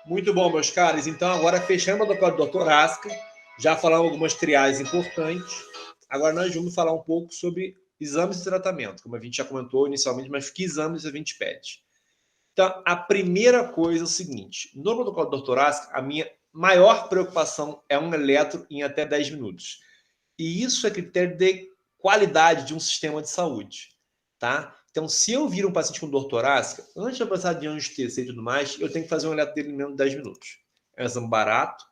Muito bom, meus caros. Então, agora fechando a dor torácica, já falamos algumas triagens importantes. Agora nós vamos falar um pouco sobre exames de tratamento, como a gente já comentou inicialmente, mas que exames a gente pede? Então, a primeira coisa é o seguinte: no protocolo da dor torácica, a minha maior preocupação é um eletro em até 10 minutos. E isso é critério de qualidade de um sistema de saúde, tá? Então, se eu vir um paciente com dor torácica, antes de eu passar de anestesia e tudo mais, eu tenho que fazer um eletro dele em menos de 10 minutos. É um exame barato,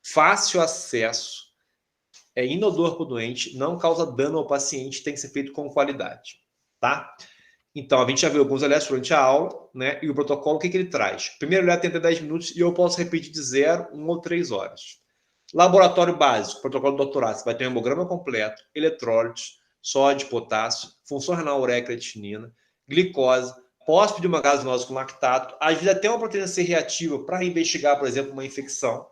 fácil acesso, é inodor para o doente, não causa dano ao paciente, tem que ser feito com qualidade, tá? Então, a gente já viu alguns eletros durante a aula, né? E o protocolo, o que ele traz? Primeiro eletro tem até 10 minutos e eu posso repetir de 0, 1 ou 3 horas. Laboratório básico, protocolo do doutorado, você vai ter um hemograma completo, eletrólitos, sódio, potássio, função renal, ureia, creatinina, glicose, posso pedir uma gasosinose com lactato, às vezes até uma proteína C reativa para investigar, por exemplo, uma infecção.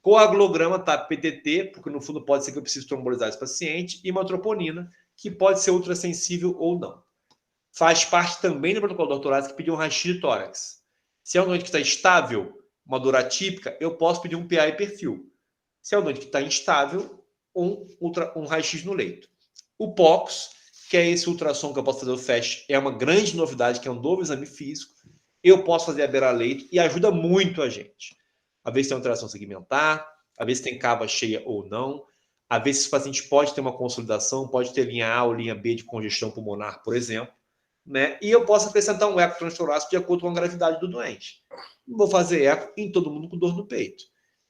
Coagulograma, tá? PTT, porque no fundo pode ser que eu precise trombolizar esse paciente, e uma troponina, que pode ser ultrassensível ou não. Faz parte também do protocolo do doutorado que pedir um raio-x de tórax. Se é um doente que está estável, uma dor atípica, eu posso pedir um PA e perfil. Se é um doente que está instável, um raio-x no leito. O POX, que é esse ultrassom que eu posso fazer o FAST, é uma grande novidade, que é um novo exame físico. Eu posso fazer a beira-leito e ajuda muito a gente. A ver se tem alteração segmentar, a ver se tem cava cheia ou não, a ver se esse paciente pode ter uma consolidação, pode ter linha A ou linha B de congestão pulmonar, por exemplo. Né? E eu posso acrescentar um eco transtorácico de acordo com a gravidade do doente. Vou fazer eco em todo mundo com dor no peito.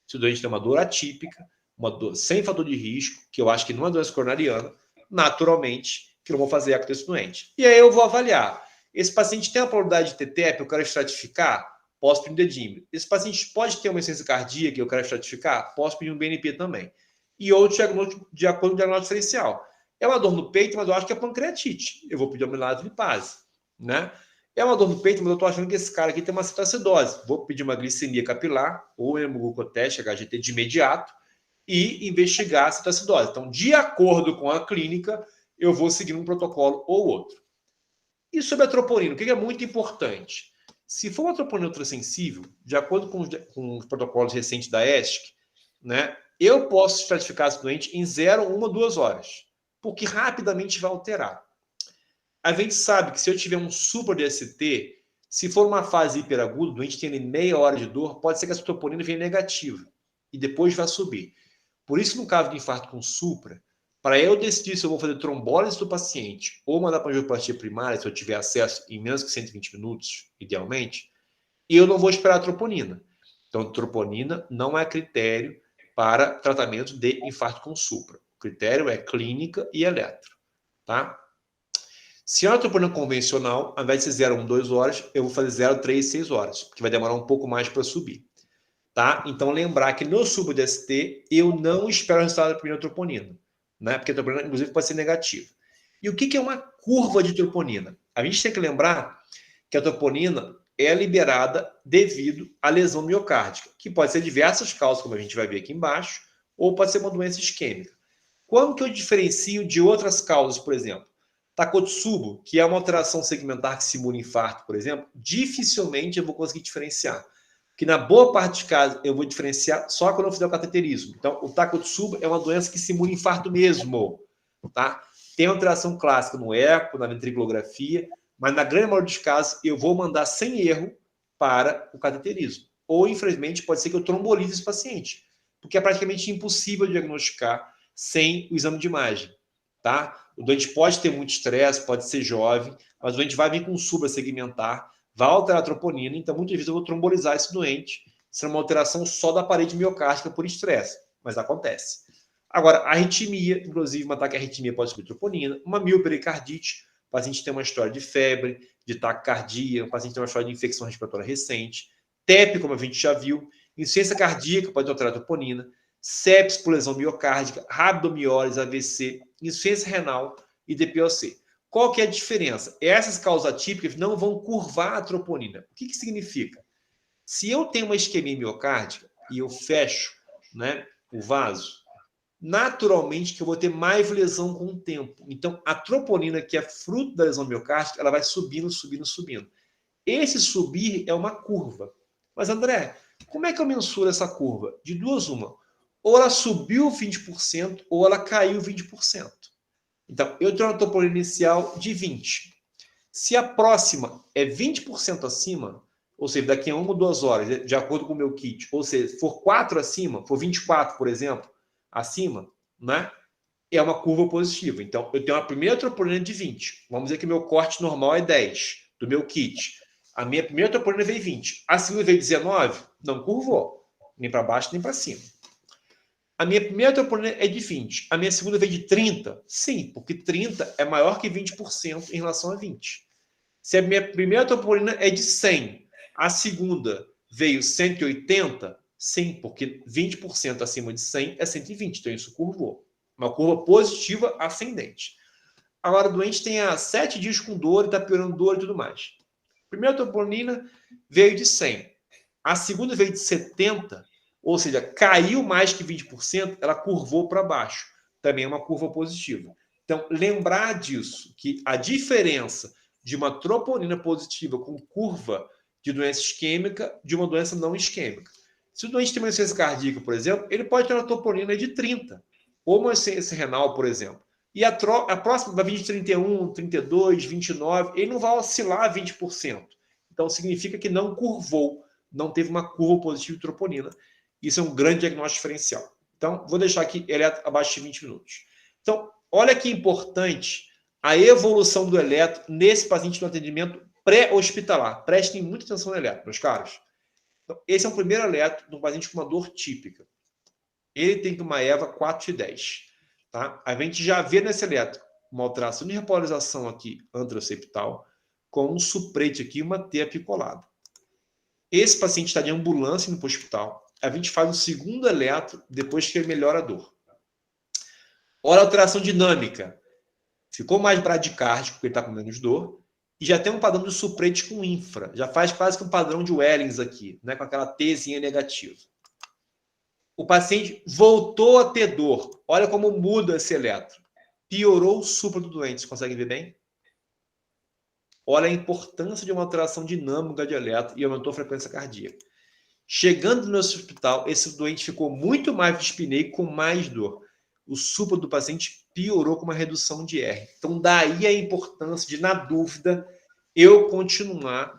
Se o doente tem uma dor atípica, uma dor sem fator de risco, que eu acho que não é doença coronariana, naturalmente que eu vou fazer eco desse doente. E aí eu vou avaliar. Esse paciente tem a probabilidade de ter TEP, eu quero estratificar? Posso pedir um dedímetro. Esse paciente pode ter uma insuficiência cardíaca, eu quero estratificar? Posso pedir um BNP também. E outro diagnóstico de acordo com o diagnóstico diferencial. É uma dor no peito, mas eu acho que é pancreatite. Eu vou pedir uma amilase lipase, né? É uma dor no peito, mas eu estou achando que esse cara aqui tem uma cetoacidose. Vou pedir uma glicemia capilar ou hemoglucoteste, HGT de imediato e investigar a cetoacidose. Então, de acordo com a clínica, eu vou seguir um protocolo ou outro. E sobre a troponina, o que é muito importante? Se for uma troponina ultrassensível, de acordo com os protocolos recentes da ESC, né, eu posso estratificar esse doente em 0, 1, 2 horas, porque rapidamente vai alterar. A gente sabe que se eu tiver um super DST, se for uma fase hiperaguda, o doente tem meia hora de dor, pode ser que a troponina venha negativa e depois vai subir. Por isso, no caso de infarto com supra, para eu decidir se eu vou fazer trombólise do paciente ou mandar para angioplastia primária, se eu tiver acesso em menos que 120 minutos, idealmente, eu não vou esperar a troponina. Então, troponina não é critério para tratamento de infarto com supra. O critério é clínica e eletro, tá? Se é uma troponina convencional, ao invés de ser 0, 1, 2 horas, eu vou fazer 0, 3, 6 horas, porque vai demorar um pouco mais para subir. Tá? Então, lembrar que no sub-DST, eu não espero o resultado da primeira troponina, né? Porque a troponina, inclusive, pode ser negativa. E o que é uma curva de troponina? A gente tem que lembrar que a troponina é liberada devido à lesão miocárdica, que pode ser diversas causas, como a gente vai ver aqui embaixo, ou pode ser uma doença isquêmica. Como que eu diferencio de outras causas, por exemplo? Takotsubo, que é uma alteração segmentar que simula infarto, por exemplo, dificilmente eu vou conseguir diferenciar. Que na boa parte dos casos eu vou diferenciar só quando eu fizer o cateterismo. Então, o Takotsubo é uma doença que simula infarto mesmo, tá? Tem alteração clássica no eco, na ventriculografia, mas na grande maioria dos casos eu vou mandar sem erro para o cateterismo. Ou, infelizmente, pode ser que eu trombolize esse paciente, porque é praticamente impossível diagnosticar sem o exame de imagem, tá? O doente pode ter muito estresse, pode ser jovem, mas o doente vai vir com suprasegmentar, vai alterar a troponina, então muitas vezes eu vou trombolizar esse doente, será uma alteração só da parede miocárdica por estresse, mas acontece. Agora, arritmia, inclusive uma taquiarritmia pode subir troponina, uma miopericardites, o paciente tem uma história de febre, de taquicardia, o paciente tem uma história de infecção respiratória recente, TEP, como a gente já viu, insuficiência cardíaca pode alterar a troponina, sepsis por lesão miocárdica, rabdomiólise, AVC, insuficiência renal e DPOC. Qual que é a diferença? Essas causas atípicas não vão curvar a troponina. O que significa? Se eu tenho uma isquemia miocárdica e eu fecho, né, o vaso, naturalmente que eu vou ter mais lesão com o tempo. Então, a troponina, que é fruto da lesão miocárdica, ela vai subindo, subindo, subindo. Esse subir é uma curva. Mas, André, como é que eu mensuro essa curva? De duas, uma. Ou ela subiu 20%, ou ela caiu 20%. Então, eu tenho uma troponina inicial de 20. Se a próxima é 20% acima, ou seja, daqui a 1 ou 2 horas, de acordo com o meu kit, ou seja, for 4 acima, for 24, por exemplo, acima, né? É uma curva positiva. Então, eu tenho uma primeira troponina de 20. Vamos dizer que meu corte normal é 10 do meu kit. A minha primeira troponina veio 20. A segunda veio 19, não curvou. Nem para baixo, nem para cima. A minha primeira troponina é de 20. A minha segunda veio de 30? Sim, porque 30 é maior que 20% em relação a 20. Se a minha primeira troponina é de 100, a segunda veio 180? Sim, porque 20% acima de 100 é 120, então isso curvou. Uma curva positiva ascendente. Agora, o doente tem há 7 dias com dor e está piorando dor e tudo mais. A primeira troponina veio de 100. A segunda veio de 70, ou seja, caiu mais que 20%, ela curvou para baixo. Também é uma curva positiva. Então, lembrar disso, que a diferença de uma troponina positiva com curva de doença isquêmica de uma doença não isquêmica. Se o doente tem uma insuficiência cardíaca, por exemplo, ele pode ter uma troponina de 30, ou uma insuficiência renal, por exemplo. E a próxima vai vir de 31, 32, 29, ele não vai oscilar 20%. Então, significa que não curvou, não teve uma curva positiva de troponina. Isso é um grande diagnóstico diferencial. Então, vou deixar aqui eletro abaixo de 20 minutos. Então, olha que importante a evolução do eletro nesse paciente no atendimento pré-hospitalar. Prestem muita atenção no eletro, meus caros. Então, esse é o primeiro eletro de um paciente com uma dor típica. Ele tem uma EVA 4 de 10. Tá? A gente já vê nesse eletro uma alteração de repolarização aqui anteroceptal, com um suprete aqui, uma teia picolada. Esse paciente está de ambulância indo para o hospital. A gente faz o segundo eletro depois que ele melhora a dor. Olha a alteração dinâmica. Ficou mais bradicárdico, porque ele está com menos dor. E já tem um padrão de suprete com infra. Já faz quase que um padrão de Wellings aqui, né, com aquela Tzinha negativa. O paciente voltou a ter dor. Olha como muda esse eletro. Piorou o supra do doente. Vocês conseguem ver bem? Olha a importância de uma alteração dinâmica de eletro e aumentou a frequência cardíaca. Chegando no nosso hospital, esse doente ficou muito mais dispneico, com mais dor. O supra do paciente piorou com uma redução de R. Então, daí a importância de, na dúvida, eu continuar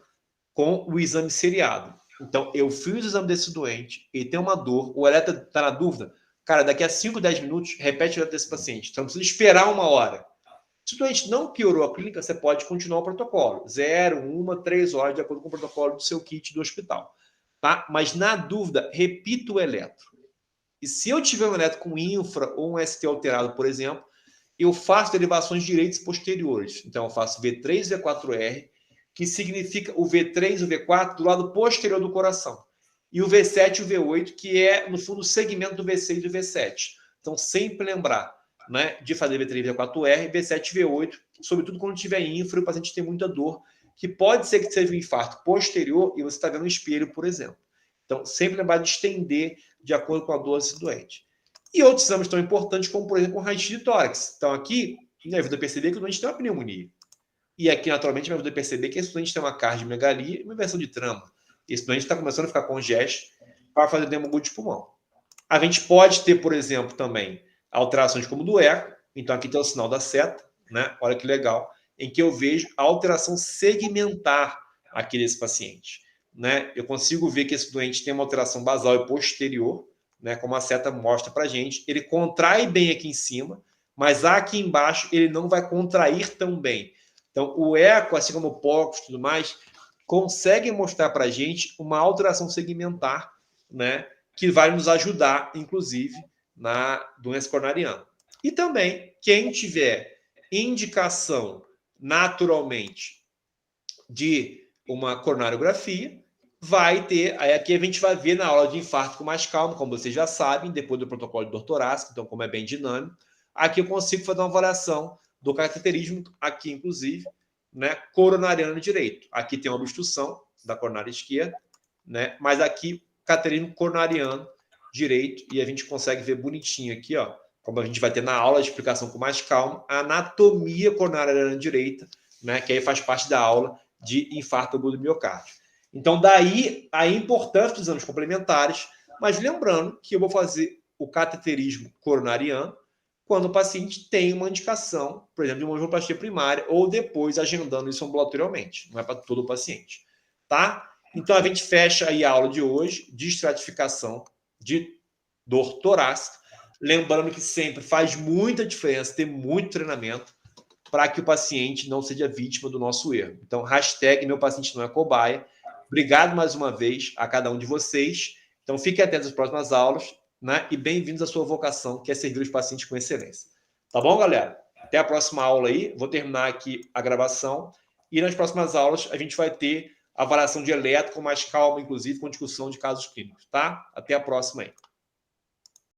com o exame seriado. Então, eu fiz o exame desse doente, ele tem uma dor, o eletro está na dúvida, cara, daqui a 5, 10 minutos, repete o eletro desse paciente. Então, precisa esperar 1 hora. Se o doente não piorou a clínica, você pode continuar o protocolo. 0, 1, 3 horas, de acordo com o protocolo do seu kit do hospital. Tá? Mas, na dúvida, repita o eletro. E se eu tiver um eletro com infra ou um ST alterado, por exemplo, eu faço derivações direitas e posteriores. Então, eu faço V3 e V4R, que significa o V3 e o V4 do lado posterior do coração. E o V7 e o V8, que é, no fundo, o segmento do V6 e do V7. Então, sempre lembrar, né, de fazer V3 e V4R, V7 e V8, sobretudo quando tiver infra e o paciente tem muita dor, que pode ser que seja um infarto posterior e você está vendo um espelho, por exemplo. Então, sempre lembrar de estender de acordo com a dor desse doente. E outros exames tão importantes, como, por exemplo, o raio-x de tórax. Então, aqui, me ajuda a perceber que o doente tem uma pneumonia. E aqui, naturalmente, me ajuda a perceber que esse doente tem uma cardiomegalia e uma inversão de trama. Esse doente está começando a ficar congesto para fazer demogudo de pulmão. A gente pode ter, por exemplo, também alterações como do eco. Então, aqui tem o sinal da seta, né? Olha que legal, em que eu vejo a alteração segmentar aqui desse paciente. Né? Eu consigo ver que esse doente tem uma alteração basal e posterior, né? Como a seta mostra para a gente. Ele contrai bem aqui em cima, mas aqui embaixo ele não vai contrair tão bem. Então, o eco, assim como o POX e tudo mais, consegue mostrar para a gente uma alteração segmentar, né? Que vai nos ajudar, inclusive, na doença coronariana. E também, quem tiver indicação naturalmente de uma coronariografia, vai ter, aí aqui a gente vai ver na aula de infarto com mais calma, como vocês já sabem, depois do protocolo de dor torácica, então como é bem dinâmico, aqui eu consigo fazer uma avaliação do cateterismo, aqui inclusive, né, coronariano direito. Aqui tem uma obstrução da coronária esquerda, né, mas aqui cateterismo coronariano direito, e a gente consegue ver bonitinho aqui, ó, como a gente vai ter na aula de explicação com mais calma, a anatomia coronariana direita, né, que aí faz parte da aula de infarto agudo do miocárdio. Então, daí a importância dos exames complementares, mas lembrando que eu vou fazer o cateterismo coronariano quando o paciente tem uma indicação, por exemplo, de uma angioplastia primária, ou depois agendando isso ambulatorialmente, não é para todo o paciente, tá? Então, a gente fecha aí a aula de hoje de estratificação de dor torácica, lembrando que sempre faz muita diferença ter muito treinamento para que o paciente não seja vítima do nosso erro. Então, hashtag meu paciente não é cobaia. Obrigado mais uma vez a cada um de vocês. Então, fiquem atentos às próximas aulas, né? E bem-vindos à sua vocação, que é servir os pacientes com excelência. Tá bom, galera? Até a próxima aula aí. Vou terminar aqui a gravação. E nas próximas aulas a gente vai ter avaliação de eletro com mais calma, inclusive com discussão de casos clínicos, tá? Até a próxima aí.